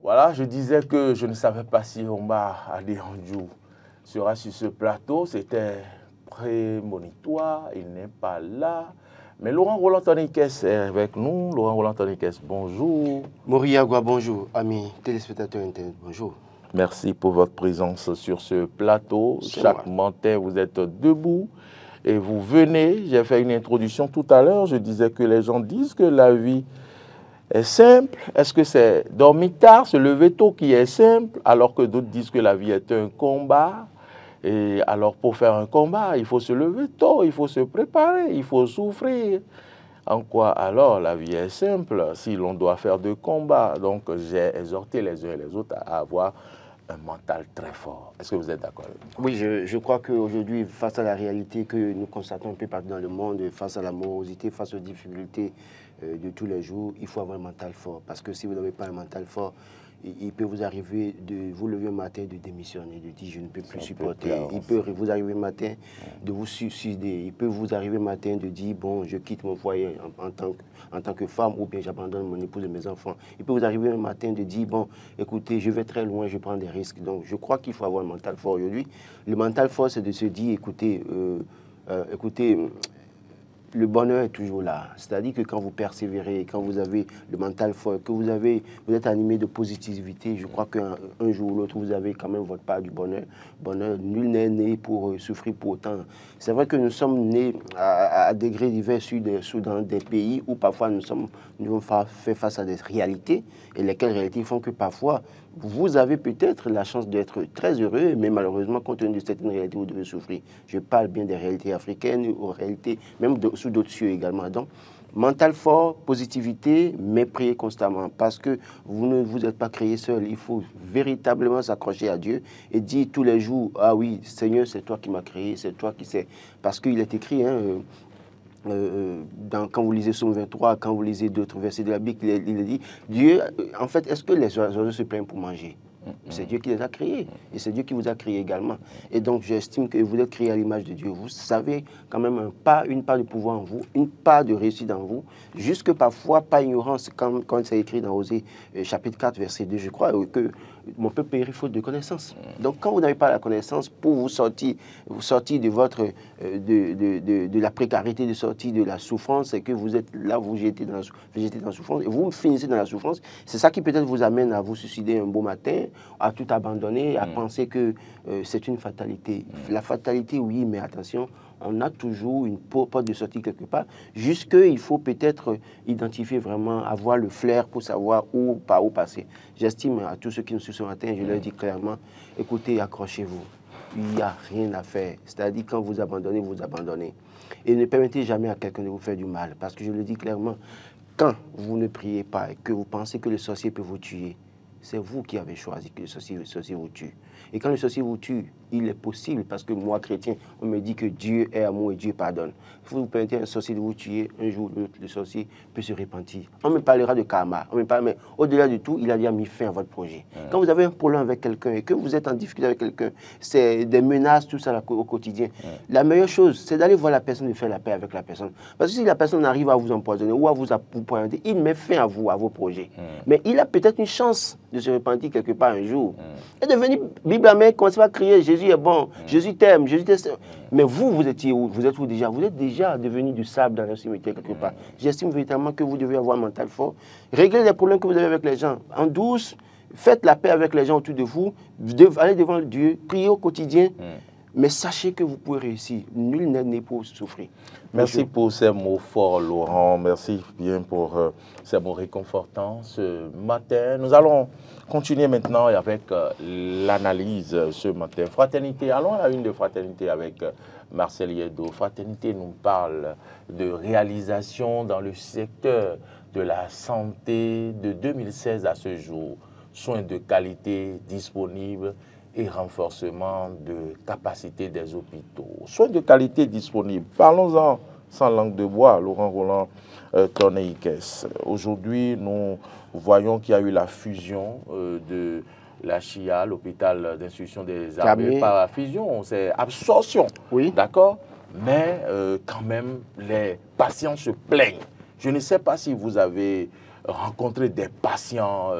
Voilà, je disais que je ne savais pas si Omar Adéanjou sera sur ce plateau. C'était prémonitoire, il n'est pas là. Mais Laurent Roland Toniquès est avec nous. Laurent Roland Toniquès, bonjour. Moriagua, bonjour. Amis téléspectateurs internet, bonjour. Merci pour votre présence sur ce plateau. Chaque matin, vous êtes debout et vous venez. J'ai fait une introduction tout à l'heure. Je disais que les gens disent que la vie est simple. Est-ce que c'est dormir tard, se lever tôt qui est simple, alors que d'autres disent que la vie est un combat? Et alors, pour faire un combat, il faut se lever tôt, il faut se préparer, il faut souffrir. En quoi alors la vie est simple si l'on doit faire de combats? Donc, j'ai exhorté les uns et les autres à avoir un mental très fort. Est-ce que vous êtes d'accord avec moi? Oui, je crois qu'aujourd'hui, face à la réalité que nous constatons un peu partout dans le monde, face à la morosité, face aux difficultés de tous les jours, il faut avoir un mental fort. Parce que si vous n'avez pas un mental fort, il peut vous arriver de vous lever un matin de démissionner, de dire je ne peux plus supporter. Il peut vous arriver un matin de vous suicider. Il peut vous arriver un matin de dire bon, je quitte mon foyer en tant que femme ou bien j'abandonne mon épouse et mes enfants. Il peut vous arriver un matin de dire bon, écoutez, je vais très loin, je prends des risques. Donc je crois qu'il faut avoir un mental fort aujourd'hui. Le mental fort, c'est de se dire écoutez, le bonheur est toujours là. C'est-à-dire que quand vous persévérez, quand vous avez le mental fort, que vous êtes animé de positivité, je crois qu'un jour ou l'autre, vous avez quand même votre part du bonheur. Nul n'est né pour souffrir pour autant. C'est vrai que nous sommes nés à degrés divers dans des pays où parfois nous avons fait face à des réalités, et lesquelles réalités font que parfois, vous avez peut-être la chance d'être très heureux, mais malheureusement, compte tenu de certaines réalités, vous devez souffrir. Je parle bien des réalités africaines, aux réalités, même sous d'autres cieux également. Donc, mental fort, positivité, mais prier constamment. Parce que vous ne vous êtes pas créé seul. Il faut véritablement s'accrocher à Dieu et dire tous les jours, ah oui, Seigneur, c'est toi qui m'as créé, c'est toi qui sais. Parce qu'il est écrit, quand vous lisez Psaume 23, quand vous lisez d'autres versets de la Bible, il dit, Dieu, en fait, est-ce que les oiseaux se plaignent pour manger? C'est Dieu qui les a créés et c'est Dieu qui vous a créé également. Et donc, j'estime que vous êtes créé à l'image de Dieu. Vous savez quand même une part de pouvoir en vous, une part de réussite en vous, jusque parfois, pas ignorance, quand c'est écrit dans Osée chapitre 4, verset 2, je crois, que mon peuple périt faute de connaissance. Donc, quand vous n'avez pas la connaissance, pour vous sortir de votre de la précarité, de sortir de la souffrance, et que vous êtes là, vous jetez dans la souffrance, et vous finissez dans la souffrance, c'est ça qui peut-être vous amène à vous suicider un beau matin, à tout abandonner, à penser que c'est une fatalité. La fatalité, oui, mais attention, on a toujours une porte de sortie quelque part. Jusque, il faut peut-être identifier vraiment, avoir le flair pour savoir par où passer. J'estime à tous ceux qui nous suivent ce matin, je leur dis clairement, écoutez, accrochez-vous. Il n'y a rien à faire. C'est-à-dire, quand vous abandonnez, vous abandonnez. Et ne permettez jamais à quelqu'un de vous faire du mal. Parce que je le dis clairement, quand vous ne priez pas et que vous pensez que le sorcier peut vous tuer, c'est vous qui avez choisi que le sorcier vous tue. Et quand le sorcier vous tue, il est possible, parce que moi, chrétien, on me dit que Dieu est amour et Dieu pardonne. Si vous permettez à un sorcier de vous tuer, un jour ou l'autre, le sorcier peut se repentir. On me parlera de karma, mais au-delà de tout, il a déjà mis fin à votre projet. Quand vous avez un problème avec quelqu'un et que vous êtes en difficulté avec quelqu'un, c'est des menaces, tout ça au quotidien. La meilleure chose, c'est d'aller voir la personne et faire la paix avec la personne. Parce que si la personne arrive à vous empoisonner ou à vous poignarder, il met fin à vous, à vos projets. Mais il a peut-être une chance de se repentir quelque part un jour. Et de venir, Bible amène, commencez à crier, Jésus est bon, Jésus t'aime, Jésus t'aime. Mais vous étiez où? Vous êtes où déjà? Vous êtes déjà devenu du sable dans le cimetière quelque part. J'estime véritablement que vous devez avoir un mental fort. Réglez les problèmes que vous avez avec les gens en douce, faites la paix avec les gens autour de vous, allez devant Dieu, priez au quotidien. Mais sachez que vous pouvez réussir. Nul n'est né pour souffrir. Merci pour ces mots forts, Laurent. Merci bien pour ces mots réconfortants ce matin. Nous allons continuer maintenant avec l'analyse ce matin. Fraternité, allons à la une de Fraternité avec Marcel Yedo. Fraternité nous parle de réalisation dans le secteur de la santé de 2016 à ce jour. Soins de qualité disponibles et renforcement de capacité des hôpitaux. Soins de qualité disponibles. Parlons-en sans langue de bois, Laurent Roland Toniquès. Aujourd'hui, nous voyons qu'il y a eu la fusion de la CIA, l'hôpital d'instruction des armées, par la fusion, c'est absorption, oui. D'accord? Mais quand même, les patients se plaignent. Je ne sais pas si vous avez rencontré des patients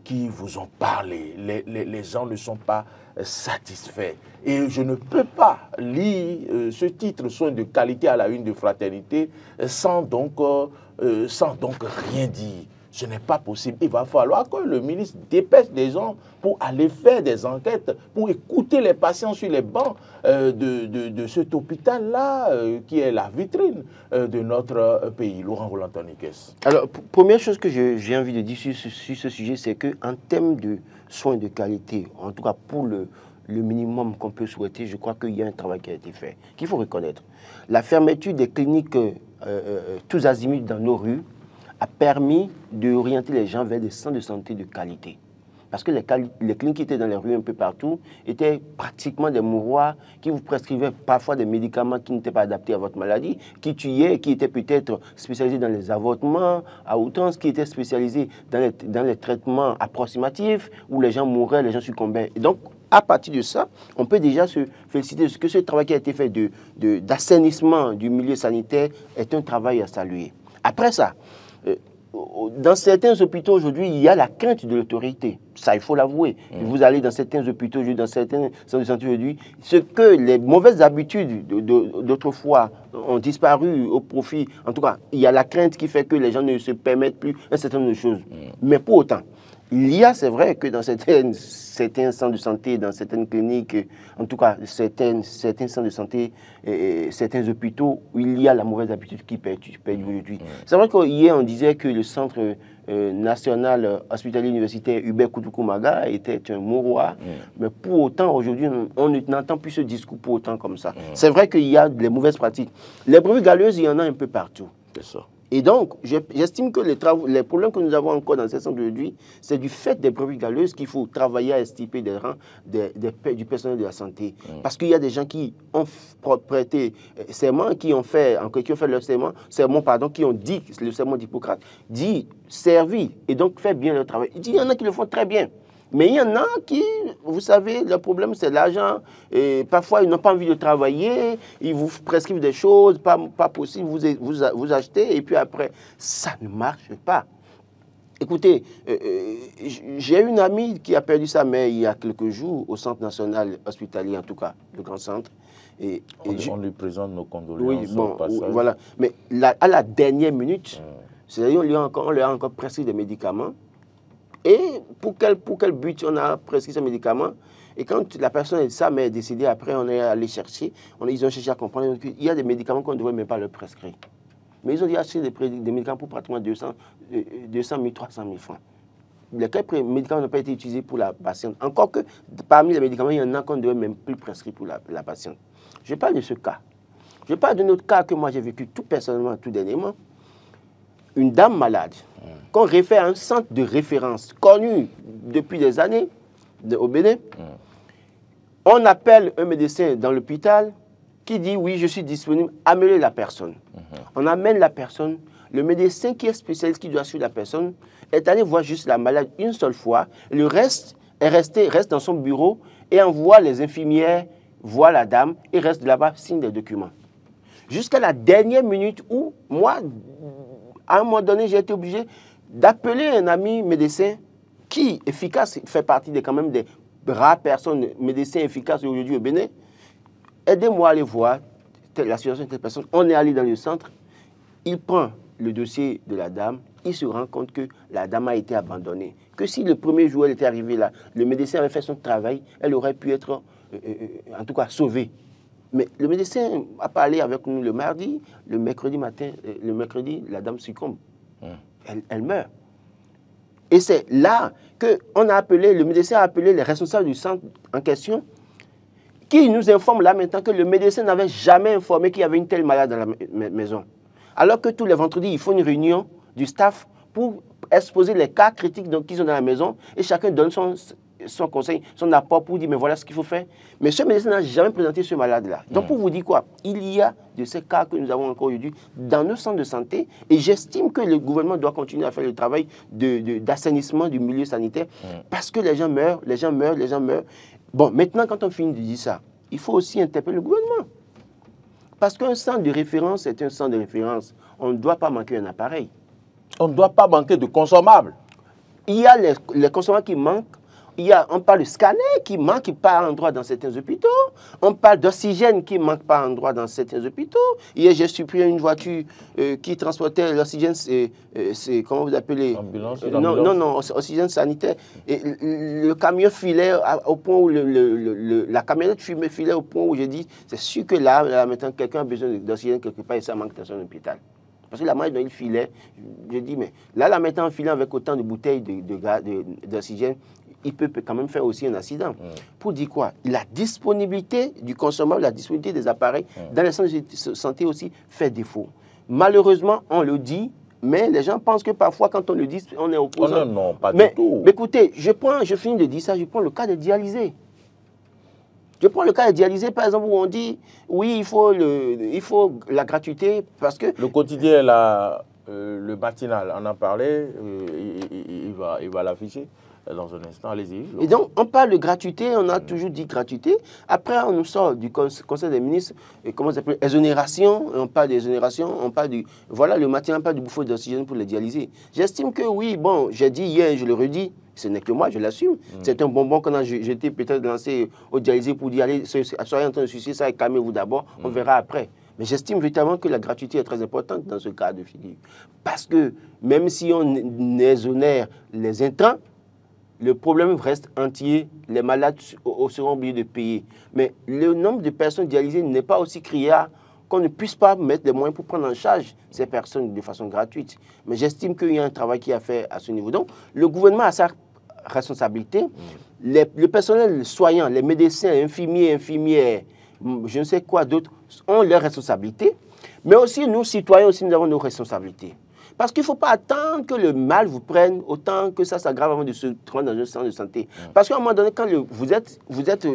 qui vous ont parlé. Les gens ne sont pas satisfaits. Et je ne peux pas lire ce titre soins de qualité à la une de Fraternité sans donc rien dire. Ce n'est pas possible. Il va falloir que le ministre dépêche des gens pour aller faire des enquêtes, pour écouter les patients sur les bancs de cet hôpital-là, qui est la vitrine de notre pays. Laurent Roland-Toniquès. Alors, première chose que j'ai envie de dire sur ce sujet, c'est qu'en termes de soins de qualité, en tout cas pour le minimum qu'on peut souhaiter, je crois qu'il y a un travail qui a été fait, qu'il faut reconnaître. La fermeture des cliniques tous azimuts dans nos rues a permis d'orienter les gens vers des centres de santé de qualité. Parce que les cliniques qui étaient dans les rues un peu partout étaient pratiquement des mouroirs qui vous prescrivaient parfois des médicaments qui n'étaient pas adaptés à votre maladie, qui tuaient, qui étaient peut-être spécialisés dans les avortements à outrance, qui étaient spécialisés dans les traitements approximatifs où les gens mouraient, les gens succombaient. Et donc, à partir de ça, on peut déjà se féliciter de ce que ce travail qui a été fait d'assainissement du milieu sanitaire est un travail à saluer. Après ça, dans certains hôpitaux aujourd'hui, il y a la crainte de l'autorité. Ça, il faut l'avouer. Vous allez dans certains hôpitaux, dans certains centres de santé aujourd'hui, ce que les mauvaises habitudes d'autrefois ont disparu au profit. En tout cas, il y a la crainte qui fait que les gens ne se permettent plus un certain nombre de choses. Mais pour autant, il y a, c'est vrai, que dans certains centres de santé, dans certaines cliniques, en tout cas certains centres de santé, certains hôpitaux, où il y a la mauvaise habitude qui perd aujourd'hui. C'est vrai qu'hier, on disait que le centre national hospitalier universitaire Hubert Koutoukou-Maga était un mouroir, mais pour autant, aujourd'hui, on n'entend plus ce discours pour autant comme ça. C'est vrai qu'il y a des mauvaises pratiques. Les brebis galeuses, il y en a un peu partout. C'est ça. Et donc, j'estime que les problèmes que nous avons encore dans ces centres aujourd'hui, c'est du fait des brebis galeuses qu'il faut travailler à extirper des rangs du personnel de la santé. Parce qu'il y a des gens qui ont prêté serment, qui ont fait leur serment, qui ont dit, le serment d'Hippocrate, dit servi et donc fait bien leur travail. Il y en a qui le font très bien. Mais il y en a qui, vous savez, le problème c'est l'argent. Et parfois, ils n'ont pas envie de travailler, ils vous prescrivent des choses, pas possible, vous achetez, et puis après, ça ne marche pas. Écoutez, j'ai une amie qui a perdu sa mère il y a quelques jours au Centre national hospitalier, en tout cas, le grand centre. On lui présente nos condoléances. Oui, bon, voilà. Mais à la dernière minute, c'est-à-dire on lui a encore prescrit des médicaments. Et pour quel but on a prescrit ce médicament? Et quand la personne, sa mère est décédée, après on est allé chercher, ils ont cherché à comprendre qu'il y a des médicaments qu'on ne devrait même pas leur prescrire. Mais ils ont dit acheter des médicaments pour pratiquement 200 000, 300 000 francs. Lesquels médicaments n'ont pas été utilisés pour la patiente. Encore que parmi les médicaments, il y en a qu'on ne devrait même plus prescrire pour la patiente. Je parle de ce cas. Je parle d'un autre cas que moi j'ai vécu tout personnellement, tout dernièrement. Une dame malade, qu'on réfère à un centre de référence connu depuis des années au Bénin. On appelle un médecin dans l'hôpital qui dit oui, je suis disponible, amenez la personne. On amène la personne, le médecin qui est spécialiste, qui doit suivre la personne, est allé voir juste la malade une seule fois, le reste reste dans son bureau et envoie les infirmières voir la dame et reste là-bas, signe des documents. Jusqu'à la dernière minute où moi, à un moment donné, j'ai été obligé d'appeler un ami médecin qui, efficace, fait partie quand même des rares personnes, médecins efficaces aujourd'hui au Bénin. Aidez-moi à aller voir la situation de cette personne. On est allé dans le centre. Il prend le dossier de la dame. Il se rend compte que la dame a été abandonnée. Que si le premier jour elle était arrivée là, le médecin avait fait son travail, elle aurait pu être, en tout cas, sauvée. Mais le médecin a parlé avec nous le mardi, le mercredi matin, la dame succombe. Elle meurt. Et c'est là qu'on a appelé, le médecin a appelé les responsables du centre en question, qui nous informent là maintenant que le médecin n'avait jamais informé qu'il y avait une telle malade dans la maison. Alors que tous les vendredis, il faut une réunion du staff pour exposer les cas critiques qu'ils ont dans la maison et chacun donne son conseil, son apport pour dire mais voilà ce qu'il faut faire. Mais ce médecin n'a jamais présenté ce malade-là. Donc pour vous dire quoi, il y a de ces cas que nous avons encore aujourd'hui dans nos centres de santé et j'estime que le gouvernement doit continuer à faire le travail d'assainissement du milieu sanitaire parce que les gens meurent. Bon, maintenant quand on finit de dire ça, il faut aussi interpeller le gouvernement. Parce qu'un centre de référence est un centre de référence. On ne doit pas manquer un appareil. On ne doit pas manquer de consommables. Il y a les consommateurs qui manquent. On parle de scanner qui manque par endroit dans certains hôpitaux. On parle d'oxygène qui manque par endroit dans certains hôpitaux. Hier, j'ai supprimé une voiture qui transportait l'oxygène, c'est comment vous appelez? Ambulance, non, oxygène sanitaire. Et le camion filait au point où la camionnette filait au point où j'ai dit, c'est sûr que là maintenant, quelqu'un a besoin d'oxygène quelque part et ça manque dans son hôpital. Parce que la manière dont il filait, je dis, mais là maintenant, en filant avec autant de bouteilles d'oxygène, il peut quand même faire aussi un accident. Pour dire quoi? La disponibilité du consommateur, la disponibilité des appareils dans les centres de santé aussi fait défaut. Malheureusement, on le dit, mais les gens pensent que parfois, quand on le dit, on est opposant. Non, pas du tout. Mais écoutez, je finis de dire ça, je prends le cas des dialysés. Je prends le cas des dialysés, par exemple, où on dit, oui, il faut la gratuité, parce que... Le quotidien, là, le matinal, on en parlait, il va l'afficher. Dans un instant, allez-y. Et donc, on parle de gratuité, on a toujours dit gratuité. Après, on nous sort du Conseil des ministres, comment ça s'appelle, exonération, on parle d'exonération, on parle du... Voilà, le matin, on parle du bouffon d'oxygène pour les dialyser. J'estime que oui, bon, j'ai dit hier, je le redis, ce n'est que moi, je l'assume. C'est un bonbon qu'on a jeté peut-être lancé au dialysé pour dire, allez, soyez en train de sucer ça et calmez-vous d'abord, on verra après. Mais j'estime véritablement que la gratuité est très importante dans ce cas de figure. Parce que même si on exonère les intrants, le problème reste entier, les malades seront obligés de payer. Mais le nombre de personnes dialysées n'est pas aussi criard qu'on ne puisse pas mettre les moyens pour prendre en charge ces personnes de façon gratuite. Mais j'estime qu'il y a un travail qui est fait à ce niveau. Donc, le gouvernement a sa responsabilité. Le personnel soignant, les médecins, infirmières, je ne sais quoi d'autres, ont leurs responsabilités. Mais aussi, nous, citoyens, aussi, nous avons nos responsabilités. Parce qu'il ne faut pas attendre que le mal vous prenne autant que ça s'aggrave avant de se rendre dans un centre de santé. Parce qu'à un moment donné, quand vous êtes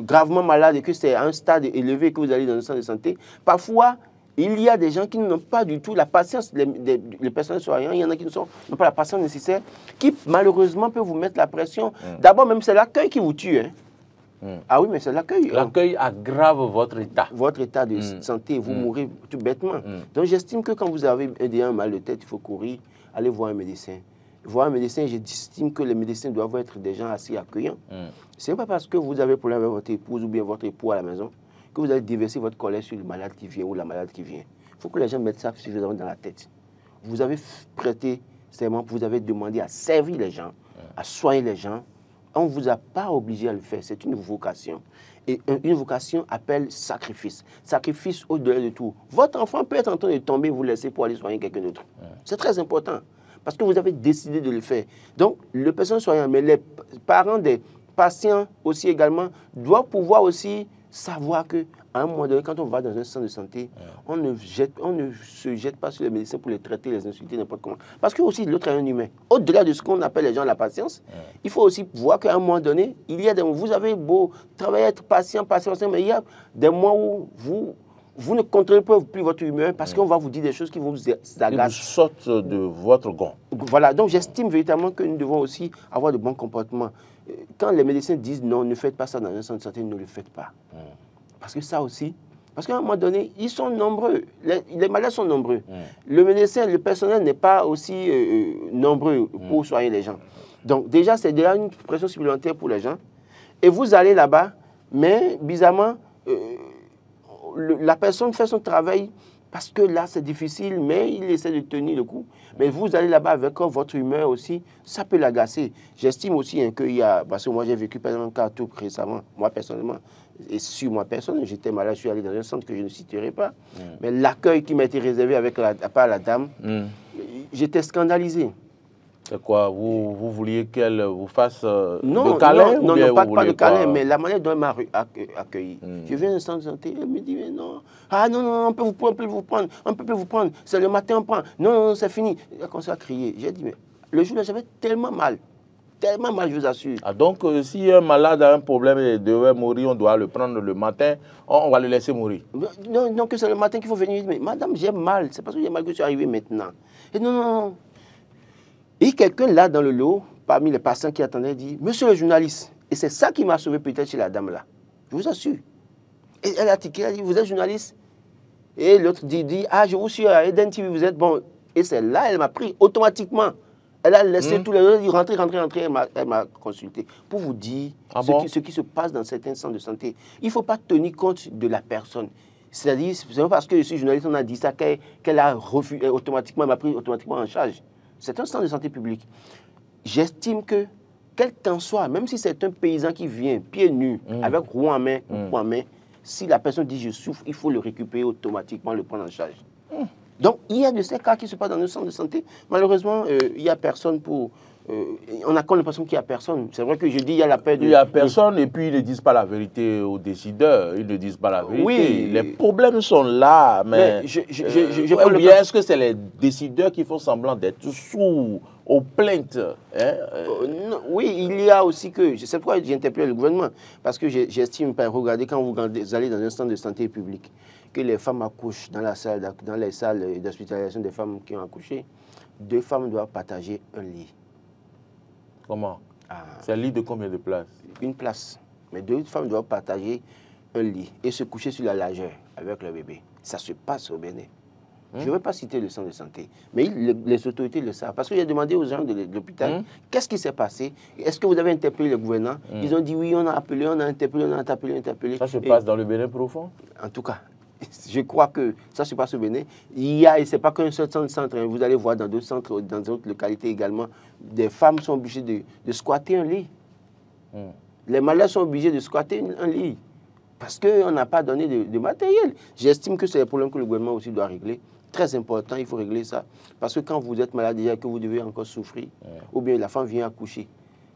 gravement malade et que c'est à un stade élevé que vous allez dans un centre de santé, parfois, il y a des gens qui n'ont pas du tout la patience, les personnels soignants, il y en a qui n'ont pas la patience nécessaire, qui malheureusement peuvent vous mettre la pression. D'abord, même c'est l'accueil qui vous tue. Ah oui, mais c'est l'accueil. L'accueil aggrave votre état. Votre état de santé, vous mourrez tout bêtement. Donc j'estime que quand vous avez un mal de tête, il faut courir, aller voir un médecin. Voir un médecin, j'estime que les médecins doivent être des gens assez accueillants. Ce n'est pas parce que vous avez un problème avec votre épouse ou bien votre époux à la maison que vous allez déverser votre colère sur le malade qui vient ou la malade qui vient. Il faut que les gens mettent ça suffisamment dans la tête. Vous avez prêté serment, vous avez demandé à servir les gens, à soigner les gens. On ne vous a pas obligé à le faire, c'est une vocation. Et une vocation appelle sacrifice. Sacrifice au-delà de tout. Votre enfant peut être en train de tomber, vous laisser pour aller soigner quelqu'un d'autre. C'est très important, parce que vous avez décidé de le faire. Donc, le personnel soignant, mais les parents des patients aussi également, doivent pouvoir aussi savoir que à un moment donné, quand on va dans un centre de santé, on ne se jette pas sur les médecins pour les traiter, les insulter, n'importe comment. Parce que aussi, l'autre est un humain. Au-delà de ce qu'on appelle les gens la patience, il faut aussi voir qu'à un moment donné, il y a des moments, vous avez beau travailler, être patient, mais il y a des moments où vous ne contrôlez plus votre humeur parce qu'on va vous dire des choses qui vont vous agacer. Ils sortent de votre gond. Voilà, donc j'estime véritablement que nous devons aussi avoir de bons comportements. Quand les médecins disent non, ne faites pas ça dans un centre de santé, ne le faites pas. Parce que ça aussi, parce qu'à un moment donné, ils sont nombreux, les malades sont nombreux. Le médecin, le personnel n'est pas aussi nombreux pour soigner les gens. Donc déjà, c'est déjà une pression supplémentaire pour les gens. Et vous allez là-bas, mais bizarrement, la personne fait son travail parce que là, c'est difficile, mais il essaie de tenir le coup. Mais vous allez là-bas avec votre humeur aussi, ça peut l'agacer. J'estime aussi qu'il y a, parce que moi j'ai vécu par exemple un cas tout récemment, moi personnellement, et sur moi personnellement, j'étais malade, je suis allé dans un centre que je ne citerai pas, mais l'accueil qui m'a été réservé par la dame, j'étais scandalisé. C'est quoi? Vous vouliez qu'elle vous fasse non, le câlin? Non, pas de câlin, mais la manière dont elle m'a accueilli. Je viens d'un centre de santé, elle me dit, mais non, on peut vous prendre, c'est le matin, on prend, non, c'est fini. Elle a commencé à crier. J'ai dit, mais le jour-là, j'avais tellement mal, je vous assure. Donc, si un malade a un problème et devait mourir, on doit le prendre le matin, on va le laisser mourir. Non, que c'est le matin qu'il faut venir. Mais madame, j'ai mal, c'est parce que j'ai mal que je suis arrivé maintenant. Et non. Et quelqu'un là dans le lot, parmi les patients qui attendaient, dit, monsieur le journaliste, et c'est ça qui m'a sauvé peut-être chez la dame là, je vous assure. Et elle a tiqué, elle a dit, vous êtes journaliste? Et l'autre dit, je vous suis à Eden TV, vous êtes bon. Et c'est là, elle m'a pris automatiquement. Elle a laissé tous les autres, rentrer, elle m'a consulté. Pour vous dire ce qui se passe dans certains centres de santé. Il ne faut pas tenir compte de la personne. C'est-à-dire, c'est pas parce que je suis journaliste, on a dit ça, qu'elle a refusé automatiquement, elle m'a pris automatiquement en charge. C'est un centre de santé publique. J'estime que, quel qu'en soit, même si c'est un paysan qui vient pieds nus, avec roue en main, coupe en main, si la personne dit je souffre, il faut le récupérer automatiquement, le prendre en charge. Donc, il y a de ces cas qui se passent dans nos centres de santé. Malheureusement, il n'y a personne pour... on a comme l'impression qu'il n'y a personne. C'est vrai que je dis il y a la paix de... Il n'y a personne et puis ils ne disent pas la vérité aux décideurs. Ils ne disent pas la vérité. Oui. Les problèmes sont là, mais bien est-ce que c'est les décideurs qui font semblant d'être sourds aux plaintes non, oui, il y a aussi que... C'est pourquoi j'interpelle le gouvernement. Parce que j'estime, regardez, quand vous allez dans un centre de santé public, que les femmes accouchent dans les salles d'hospitalisation des femmes qui ont accouché, 2 femmes doivent partager un lit. Comment? C'est un lit de combien de places? Une place. Mais 2 femmes doivent partager un lit et se coucher sur la largeur avec leur bébé. Ça se passe au Bénin. Je ne vais pas citer le centre de santé, mais les autorités le savent. Parce que j'ai demandé aux gens de l'hôpital, qu'est-ce qui s'est passé? Est-ce que vous avez interpellé le gouvernement? Ils ont dit oui, on a appelé, on a interpellé, on a interpellé. Ça se passe dans le Bénin profond? En tout cas, je crois que ça se passe au Bénin. Il y a, et ce n'est pas qu'un seul centre, hein, vous allez voir dans d'autres centres, dans d'autres localités également, des femmes sont obligées de squatter un lit. Les malades sont obligés de squatter un lit. Parce qu'on n'a pas donné de matériel. J'estime que c'est un problème que le gouvernement aussi doit régler. Très important, il faut régler ça. Parce que quand vous êtes malade, déjà que vous devez encore souffrir, ou bien la femme vient accoucher.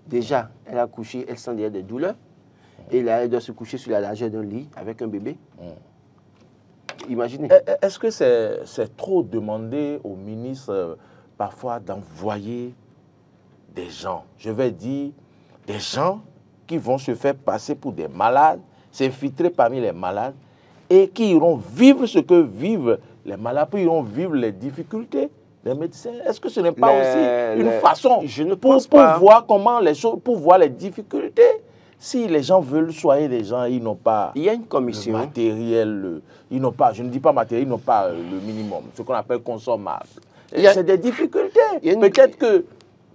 Déjà, elle a accouché, elle sent déjà des douleurs. Et là, elle doit se coucher sur la largeur d'un lit avec un bébé. Imaginez. Est-ce que c'est trop demandé au ministre parfois d'envoyer des gens, je vais dire, des gens qui vont se faire passer pour des malades, s'infiltrer parmi les malades et qui iront vivre ce que vivent les malades, puis iront vivre les difficultés des médecins? Est-ce que ce n'est pas aussi une façon pour voir comment les choses, pour voir les difficultés? Si les gens veulent soigner les gens, ils n'ont pas il y a une commission. Le matériel, ils n'ont pas, je ne dis pas matériel, ils n'ont pas le minimum, ce qu'on appelle consommable. C'est des difficultés. Peut-être que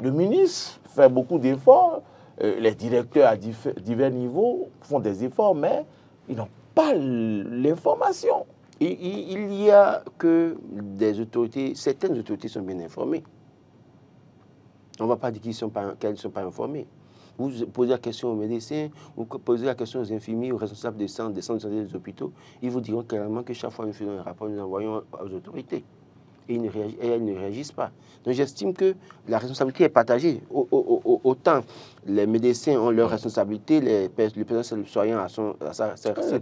le ministre fait beaucoup d'efforts, les directeurs à divers niveaux font des efforts, mais ils n'ont pas l'information. Il y a que des autorités, certaines autorités sont bien informées. On ne va pas dire qu'elles ne sont pas informées. Vous posez la question aux médecins, vous posez la question aux infirmiers, aux responsables des centres de santé des hôpitaux, ils vous diront clairement que chaque fois nous faisons un rapport, nous envoyons aux autorités. Et elles ne réagissent pas. Donc j'estime que la responsabilité est partagée. Autant les médecins ont leur responsabilité, les personnels soignants à sa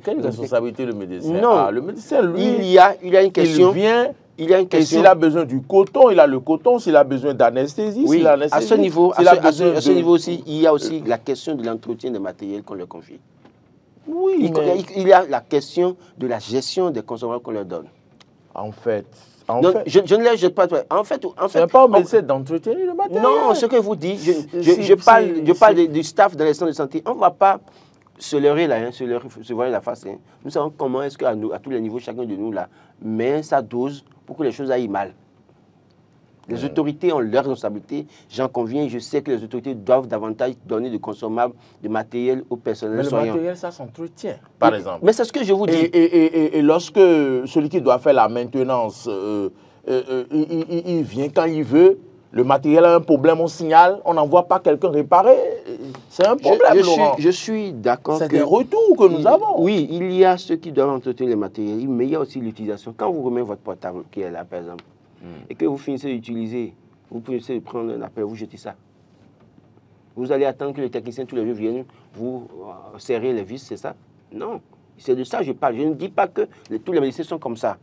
quelle responsabilité le médecin? Non, le médecin, lui, il y a une question. Il vient, il y a une question. Et s'il a besoin du coton, il a le coton. S'il a besoin d'anesthésie, oui, à ce niveau, aussi, il y a aussi la question de l'entretien des matériels qu'on leur confie. Oui, il y a la question de la gestion des consommateurs qu'on leur donne. En fait, je ne les jette pas. En fait, ce n'est pas au médecin d'entretenir le matériel. Non, ce que vous dites, je parle du staff dans les centres de santé. On ne va pas se leurrer là, hein, se voiler la face. Hein. Nous savons comment est-ce qu'à tous les niveaux, chacun de nous là, met sa dose pour que les choses aillent mal. Les autorités ont leur responsabilité. J'en conviens, je sais que les autorités doivent davantage donner de consommables, de matériel au personnel soignant. Mais le matériel, ça s'entretient, par exemple. Mais c'est ce que je vous dis. Et lorsque celui qui doit faire la maintenance, il vient quand il veut, le matériel a un problème, on signale, on n'envoie pas quelqu'un réparer. C'est un problème, Laurent. Je suis d'accord. C'est des retours que nous avons. Oui, il y a ceux qui doivent entretenir les matériels, mais il y a aussi l'utilisation. Quand vous remettez votre portable, qui est là, par exemple, et que vous finissez d'utiliser, vous finissez de prendre un appel, vous jetez ça. Vous allez attendre que les techniciens tous les jours viennent vous serrer les vis, c'est ça? Non, c'est de ça que je parle. Je ne dis pas que tous les médecins sont comme ça.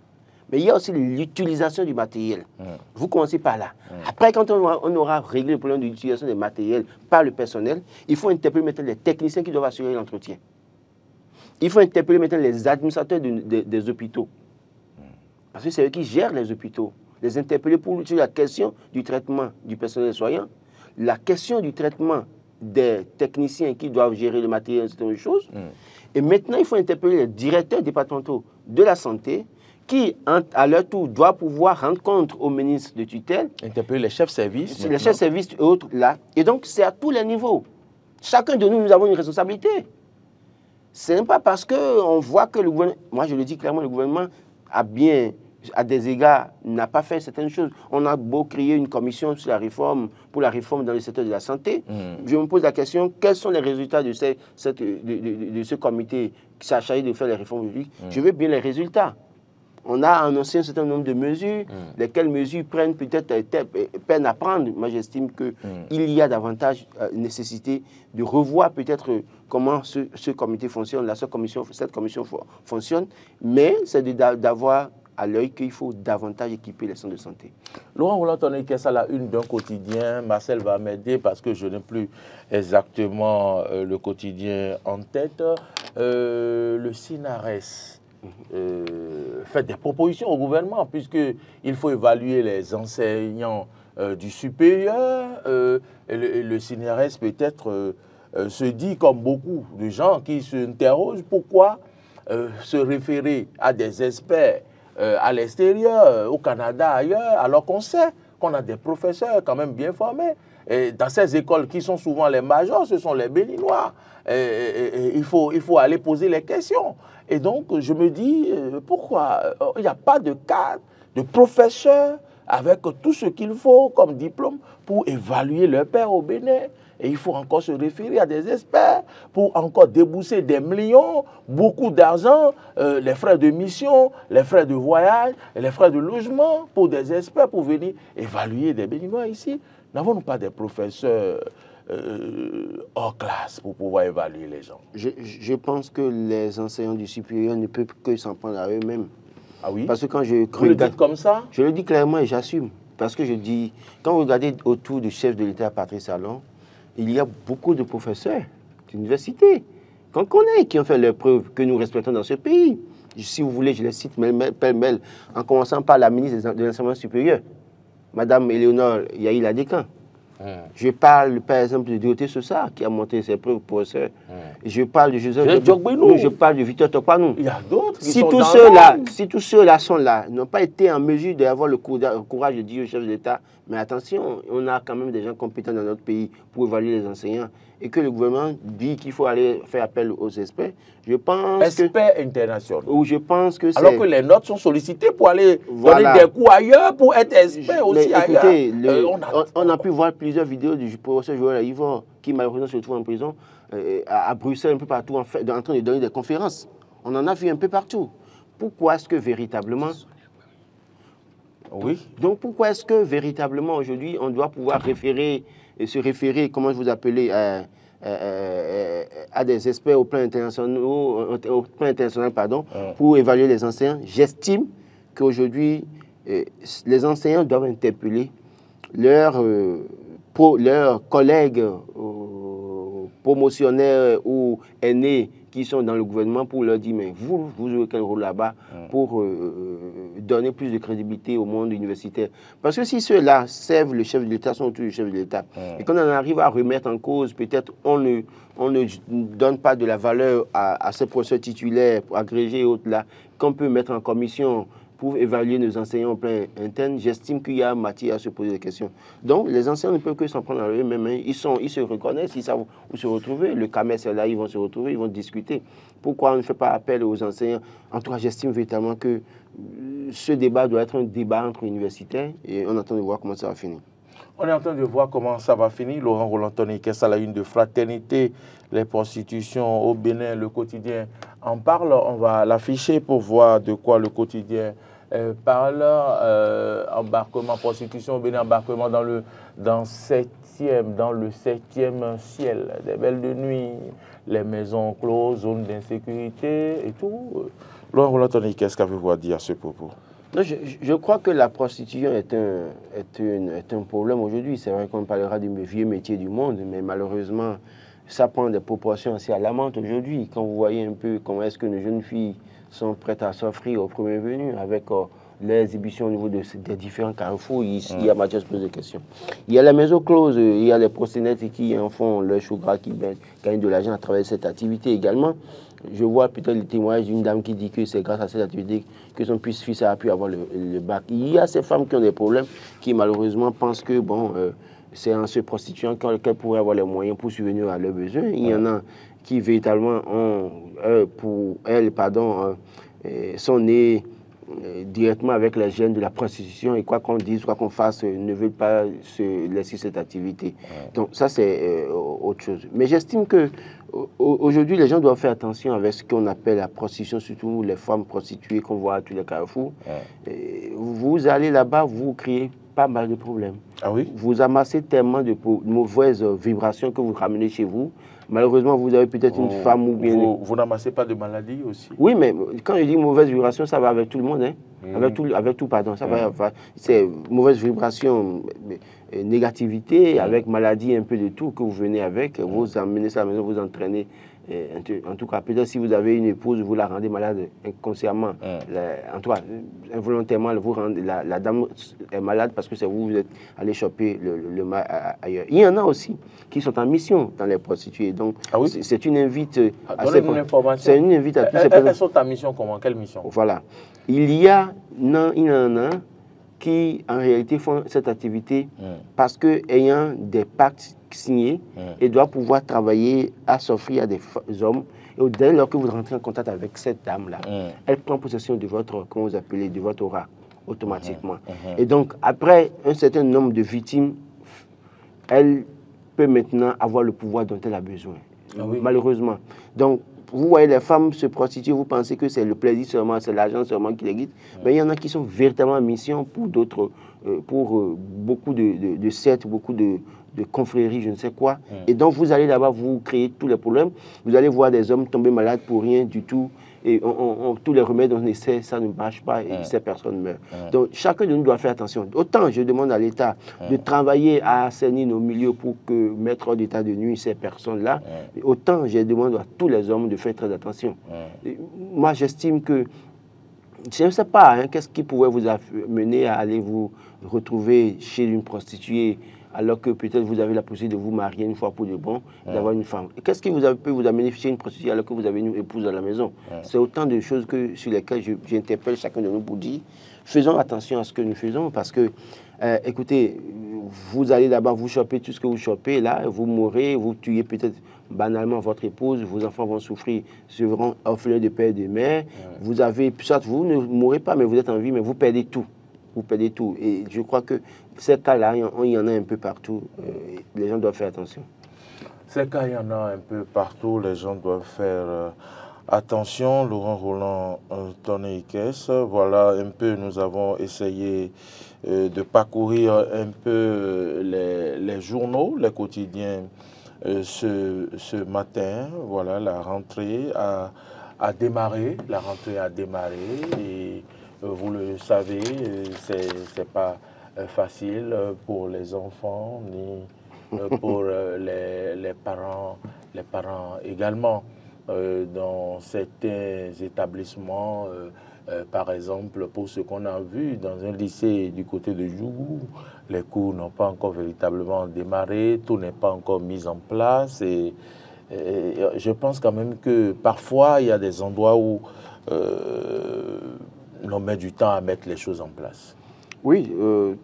Mais il y a aussi l'utilisation du matériel. Vous commencez par là. Après, quand on aura réglé le problème de l'utilisation des matériels par le personnel, il faut interpeller maintenant les techniciens qui doivent assurer l'entretien. Il faut interpeller maintenant les administrateurs des hôpitaux. Parce que c'est eux qui gèrent les hôpitaux. Les interpeller sur la question du traitement du personnel soignant, la question du traitement des techniciens qui doivent gérer le matériel, certaines choses. Et maintenant, il faut interpeller les directeurs départementaux de la santé qui, à leur tour, doit pouvoir rendre compte au ministre de tutelle. Interpeller les chefs de service. Les chefs de service et autres là. Et donc, c'est à tous les niveaux. Chacun de nous, nous avons une responsabilité. Ce n'est pas parce qu'on voit que le gouvernement, moi je le dis clairement, le gouvernement a bien, à des égards, n'a pas fait certaines choses. On a beau créer une commission sur la réforme, pour la réforme dans le secteur de la santé. Je me pose la question, quels sont les résultats de ce comité qui s'est chargé de faire les réformes aujourd'hui? Je veux bien les résultats. On a annoncé un certain nombre de mesures, lesquelles mesures prennent peut-être peine à prendre. Moi, j'estime qu'il y a davantage nécessité de revoir peut-être comment ce comité fonctionne, cette commission fonctionne, mais c'est d'avoir à l'œil qu'il faut davantage équiper les centres de santé. Laurent Roland-Tonné, qu'est-ce à la une d'un quotidien? Marcel va m'aider parce que je n'ai plus exactement le quotidien en tête. Le SINARES fait des propositions au gouvernement puisqu'il faut évaluer les enseignants du supérieur. Le SINARES peut-être se dit, comme beaucoup de gens qui s'interrogent, pourquoi se référer à des experts à l'extérieur, au Canada, ailleurs, alors qu'on sait qu'on a des professeurs quand même bien formés. Et dans ces écoles qui sont souvent les majors, ce sont les béninois. Il faut aller poser les questions. Et donc, je me dis, pourquoi il n'y a pas de cadre, de professeurs avec tout ce qu'il faut comme diplôme pour évaluer leur père au Bénin? Et il faut encore se référer à des experts pour encore débourser des millions, beaucoup d'argent, les frais de mission, les frais de voyage, les frais de logement pour des experts pour venir évaluer des Béninois ici. N'avons-nous pas des professeurs hors classe pour pouvoir évaluer les gens? Je pense que les enseignants du supérieur ne peuvent que s'en prendre à eux-mêmes. Ah oui? Parce que quand Vous le dites comme ça? Je le dis clairement et j'assume. Parce que je dis, quand vous regardez autour du chef de l'État, Patrice Talon, il y a beaucoup de professeurs d'université qu'on connaît, qui ont fait leurs preuves, que nous respectons dans ce pays. Si vous voulez, je les cite pêle-mêle, en commençant par la ministre de l'Enseignement supérieur, Madame Éléonore Yahi Ladécan. Je parle, par exemple, de Dorothée Sosa, qui a monté ses preuves professeurs. Je parle de Joseph Djokbenou. Je parle de Victor Tokpanou. Il y a d'autres qui si sont Si tous ceux-là sont là, n'ont pas été en mesure d'avoir le courage de dire au chef de l'État, mais attention, on a quand même des gens compétents dans notre pays pour évaluer les enseignants, et que le gouvernement dit qu'il faut aller faire appel aux experts, je pense experts internationaux. Ou je pense que alors que les notes sont sollicitées pour aller donner des cours ailleurs, pour être experts aussi ailleurs. Écoutez, on a pu voir plusieurs vidéos du professeur Joël Aïvor, qui malheureusement se trouve en prison, à Bruxelles, un peu partout, en train de donner des conférences. On en a vu un peu partout. Pourquoi est-ce que véritablement... Oui. Donc pourquoi est-ce que véritablement aujourd'hui on doit pouvoir se référer, comment je vous appelez, à des experts au plan international, pour évaluer les enseignants? J'estime qu'aujourd'hui les enseignants doivent interpeller leurs collègues promotionnaires ou aînés qui sont dans le gouvernement pour leur dire, mais vous jouez quel rôle là-bas pour donner plus de crédibilité au monde universitaire? Parce que si ceux-là servent le chef de l'État, sont tous les chefs de l'État, et qu'on en arrive à remettre en cause, peut-être on ne donne pas de la valeur à ces professeurs titulaires, agrégés et autres là, qu'on peut mettre en commission pour évaluer nos enseignants en plein interne, j'estime qu'il y a matière à se poser des questions. Donc, les enseignants ne peuvent que s'en prendre à eux-mêmes. Ils se reconnaissent, ils savent où se retrouver. Le CAMES est là, ils vont se retrouver, ils vont discuter. Pourquoi on ne fait pas appel aux enseignants? En tout cas, j'estime véritablement que ce débat doit être un débat entre universitaires et on attend de voir comment ça va finir. On est en train de voir comment ça va finir. Laurent Roland-Tonné, qu'est-ce à la une de Fraternité, les prostitutions au Bénin, le quotidien en parle. On va l'afficher pour voir de quoi le quotidien parle. Embarquement, prostitution au Bénin, embarquement dans le 7e ciel. Des belles de nuit, les maisons closes, zones d'insécurité et tout. Laurent Roland-Tonné, qu'est-ce qu'avez-vous à dire à ce propos? Non, je crois que la prostitution est un problème aujourd'hui. C'est vrai qu'on parlera du vieux métier du monde, mais malheureusement, ça prend des proportions assez alarmantes aujourd'hui. Quand vous voyez un peu comment est-ce que nos jeunes filles sont prêtes à s'offrir aux premiers venus avec l'exhibition au niveau des différents carrefours, il y a matière à se poser des questions. Il y a la maison close, il y a les proxénètes qui en font leur chou gras, qui gagnent de l'argent à travers cette activité également. Je vois peut-être le témoignage d'une dame qui dit que c'est grâce à cette activité que son fils a pu avoir le bac. Il y a ces femmes qui ont des problèmes, qui malheureusement pensent que bon, c'est en se prostituant qu'elles pourraient avoir les moyens pour subvenir à leurs besoins. Il y en a qui véritablement ont, pour elles, sont nés directement avec les gènes de la prostitution et quoi qu'on dise, quoi qu'on fasse, ne veulent pas se laisser cette activité. Donc ça, c'est autre chose. Mais j'estime que aujourd'hui, les gens doivent faire attention avec ce qu'on appelle la prostitution, surtout les femmes prostituées qu'on voit à tous les carrefours. Vous allez là-bas, vous créez pas mal de problèmes. Ah oui? Vous amassez tellement de mauvaises vibrations que vous ramenez chez vous. Malheureusement, vous avez peut-être une femme ou bien... Vous n'amassez pas de maladie aussi? Oui, mais quand je dis mauvaise vibration, ça va avec tout le monde. Hein? Avec tout, pardon. C'est mauvaise vibration, négativité, avec maladie, un peu de tout que vous venez avec. Vous amenez ça à la maison, vous entraînez. En tout cas, peut-être si vous avez une épouse, vous la rendez malade inconsciemment. En tout cas, involontairement, vous rendez, la dame est malade parce que c'est vous, vous êtes allé choper le mal ailleurs. Il y en a aussi qui sont en mission dans les prostituées. Donc, c'est une invite à ces personnes. C'est une invite à tous ces personnes. Elles sont en mission comment? Quelle mission? Voilà. Il y en a qui, en réalité, font cette activité parce que, ayant des pactes signés, et doivent pouvoir travailler à s'offrir à des hommes. Et dès lors que vous rentrez en contact avec cette dame-là, elle prend possession de votre, comment vous appelez, de votre aura, automatiquement. Et donc, après un certain nombre de victimes, elle peut maintenant avoir le pouvoir dont elle a besoin, malheureusement. Donc, vous voyez les femmes se prostituer, vous pensez que c'est le plaisir seulement, c'est l'argent seulement qui les guide. Mais il y en a qui sont véritablement en mission pour d'autres, pour beaucoup de sectes, beaucoup de confréries, je ne sais quoi. Et donc, vous allez là-bas, vous créez tous les problèmes. Vous allez voir des hommes tomber malades pour rien du tout. Et tous les remèdes, on essaie, ça ne marche pas et ces personnes meurent. Donc, chacun de nous doit faire attention. Autant je demande à l'État de travailler à assainir nos milieux pour mettre hors d'état de nuit ces personnes-là, autant je demande à tous les hommes de faire très attention. Moi, j'estime que, je ne sais pas, qu'est-ce qui pourrait vous amener à aller vous retrouver chez une prostituée alors que peut-être vous avez la possibilité de vous marier une fois pour de bon, d'avoir une femme. Qu'est-ce qui peut vous amener chez une prostituée alors que vous avez une épouse à la maison? C'est autant de choses sur lesquelles j'interpelle chacun de nous pour dire, faisons attention à ce que nous faisons parce que, écoutez, vous allez d'abord vous choper tout ce que vous chopez, là, vous mourrez, vous tuez peut-être banalement votre épouse, vos enfants vont souffrir, seront orphelins de père et de mère. Vous avez, soit vous ne mourrez pas, mais vous êtes en vie, mais vous perdez tout. Vous perdez tout. Et je crois que ces cas-là, il y en a un peu partout. Les gens doivent faire attention. Ces cas, il y en a un peu partout. Les gens doivent faire attention. Laurent Roland, Tony Ikes, voilà un peu, nous avons essayé de parcourir un peu les journaux, les quotidiens ce matin. Voilà, la rentrée a démarré. La rentrée a démarré et vous le savez, c'est pas facile pour les enfants ni pour les parents également. Dans certains établissements, par exemple, pour ce qu'on a vu dans un lycée du côté de Djougou, les cours n'ont pas encore véritablement démarré, tout n'est pas encore mis en place et je pense quand même que parfois il y a des endroits où on met du temps à mettre les choses en place. Oui,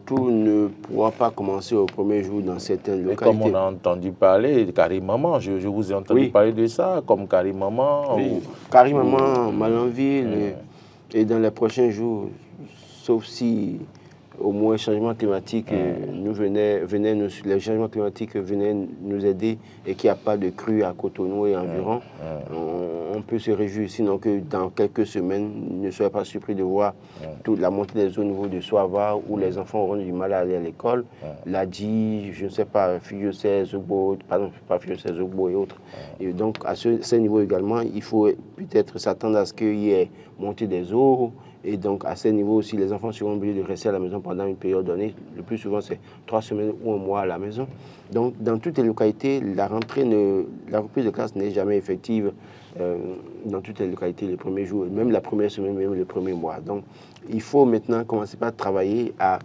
tout ne pourra pas commencer au premier jour dans certaines localités. Comme on a entendu parler de Karim Maman, je vous ai entendu parler de ça, comme Karim Maman. Oui. Karim Maman, Malanville, et dans les prochains jours, sauf si au moins le changement climatique les changements climatiques venaient nous aider et qu'il n'y a pas de crue à Cotonou et environ, on peut se réjouir. Sinon que dans quelques semaines, ne soyez pas surpris de voir toute la montée des eaux au niveau de Soava où les enfants auront du mal à aller à l'école. Ladi, je ne sais pas, Fiyosé, Zogbo, pardon, pas Fiyosé, Zogbo et autres. Et donc à ce niveau également, il faut peut-être s'attendre à ce qu'il y ait montée des eaux, Et donc, à ce niveau aussi, les enfants seront obligés de rester à la maison pendant une période donnée. Le plus souvent, c'est 3 semaines ou un mois à la maison. Donc, dans toutes les localités, la reprise de classe n'est jamais effective dans toutes les localités les premiers jours, même la première semaine, même le premier mois. Donc, il faut maintenant commencer par travailler à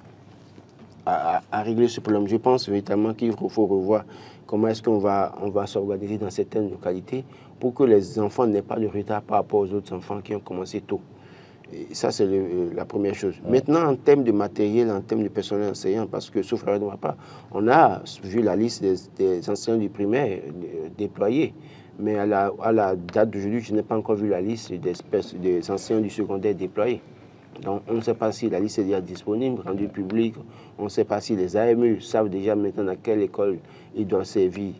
régler ce problème. Je pense véritablement qu'il faut revoir comment est-ce qu'on va s'organiser dans certaines localités pour que les enfants n'aient pas de retard par rapport aux autres enfants qui ont commencé tôt. Et ça, c'est la première chose. Maintenant, en termes de matériel, en termes de personnel enseignant, parce que, sauf erreur de ma part, on a vu la liste des enseignants du primaire déployés. Mais à la date d'aujourd'hui, je n'ai pas encore vu la liste des enseignants du secondaire déployés. Donc, on ne sait pas si la liste est déjà disponible, rendue publique. On ne sait pas si les AME savent déjà maintenant dans quelle école ils doivent servir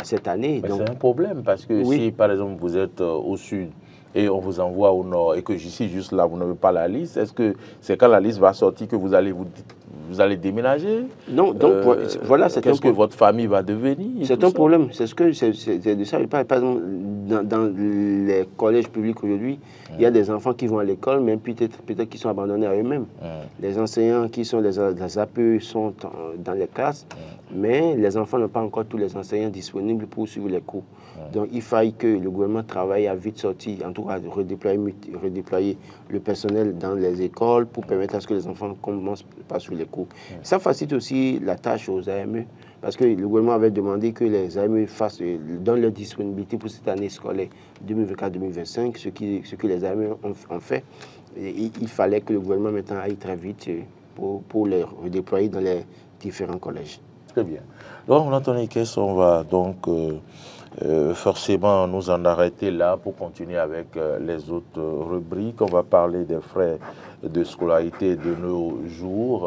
cette année. C'est un problème parce que oui. Si, par exemple, vous êtes au sud et on vous envoie au nord et que ici, juste là, vous n'avez pas la liste, est-ce que c'est quand la liste va sortir que vous allez déménager? Non, donc voilà, c'est qu'est-ce que votre famille va devenir? C'est un problème. C'est de ça. Par exemple, dans les collèges publics aujourd'hui, il y a des enfants qui vont à l'école, mais peut-être qu'ils sont abandonnés à eux-mêmes. Les enseignants qui sont les APE sont dans les classes, mais les enfants n'ont pas encore tous les enseignants disponibles pour suivre les cours. Donc, il faille que le gouvernement travaille à vite sortir, en tout cas redéployer le personnel dans les écoles pour permettre à ce que les enfants commencent par suivre les cours. Ça facilite aussi la tâche aux AME, parce que le gouvernement avait demandé que les AME donnent leur disponibilité pour cette année scolaire 2024-2025, ce que les AME ont fait. Et il fallait que le gouvernement maintenant aille très vite pour les redéployer dans les différents collèges. Très bien. Donc, Anthony Kess, on va donc forcément nous en arrêter là pour continuer avec les autres rubriques. On va parler des frais de scolarité de nos jours.